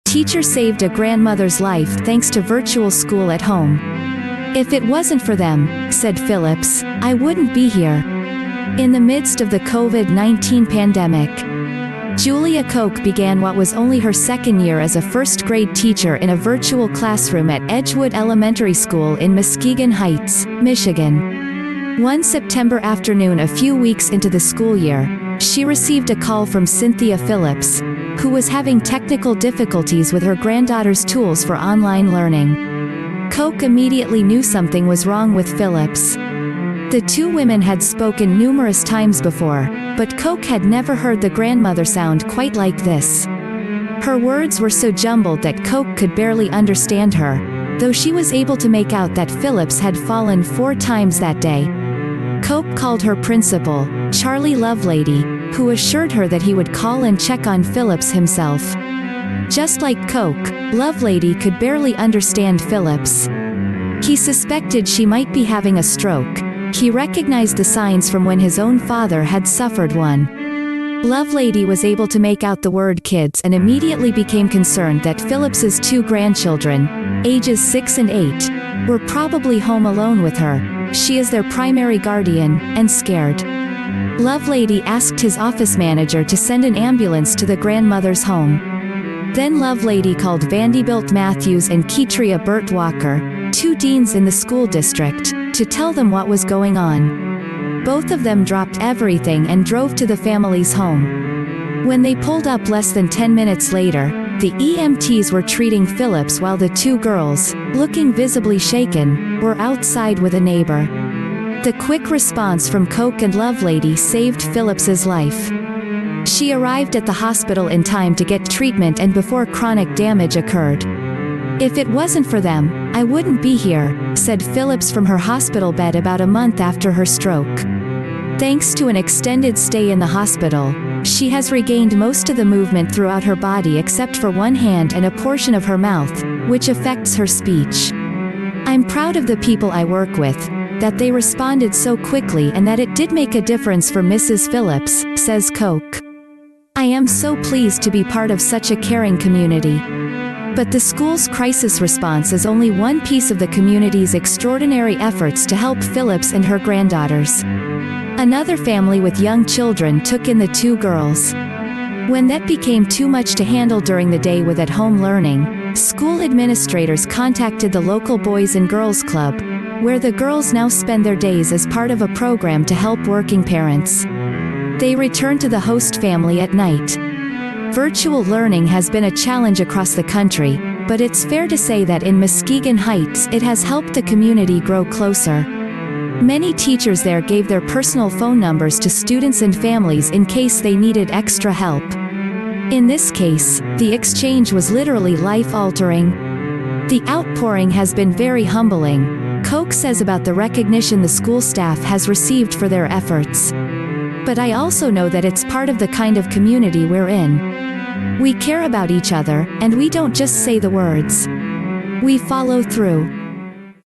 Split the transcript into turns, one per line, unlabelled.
teacher saved a grandmother's life thanks to virtual school at home. If it wasn't for them, said Phillips, I wouldn't be here. In the midst of the COVID-19 pandemic, Julia Koch began what was only her second year as a first-grade teacher in a virtual classroom at Edgewood Elementary School in Muskegon Heights, Michigan. One September afternoon a few weeks into the school year, she received a call from Cynthia Phillips, who was having technical difficulties with her granddaughter's tools for online learning. Koch immediately knew something was wrong with Phillips. The two women had spoken numerous times before, but Koch had never heard the grandmother sound quite like this. Her words were so jumbled that Koch could barely understand her, though she was able to make out that Phillips had fallen 4 times that day. Koch called her principal, Charlie Lovelady, who assured her that he would call and check on Phillips himself. Just like Koch, Lovelady could barely understand Phillips. He suspected she might be having a stroke. He recognized the signs from when his own father had suffered one. Lovelady was able to make out the word kids and immediately became concerned that Phillips's 2 grandchildren, ages 6 and 8, were probably home alone with her. She is their primary guardian, and scared. Lovelady asked his office manager to send an ambulance to the grandmother's home. Then Lovelady called Vanderbilt Matthews and Ketria Burt Walker, 2 deans in the school district, to tell them what was going on. Both of them dropped everything and drove to the family's home. When they pulled up less than 10 minutes later, the EMTs were treating Phillips while the 2 girls, looking visibly shaken, were outside with a neighbor. The quick response from Koch and Lovelady saved Phillips's life. She arrived at the hospital in time to get treatment and before chronic damage occurred. If it wasn't for them, I wouldn't be here, said Phillips from her hospital bed about a month after her stroke. Thanks to an extended stay in the hospital, she has regained most of the movement throughout her body except for one hand and a portion of her mouth, which affects her speech. I'm proud of the people I work with, that they responded so quickly and that it did make a difference for Mrs. Phillips, says Koch. I am so pleased to be part of such a caring community. But the school's crisis response is only one piece of the community's extraordinary efforts to help Phillips and her granddaughters. Another family with young children took in the 2 girls. When that became too much to handle during the day with at-home learning, school administrators contacted the local Boys and Girls Club, where the girls now spend their days as part of a program to help working parents. They return to the host family at night. Virtual learning has been a challenge across the country, but it's fair to say that in Muskegon Heights it has helped the community grow closer. Many teachers there gave their personal phone numbers to students and families in case they needed extra help. In this case, the exchange was literally life-altering. The outpouring has been very humbling, Koch says about the recognition the school staff has received for their efforts. But I also know that it's part of the kind of community we're in. We care about each other, and we don't just say the words. We follow through.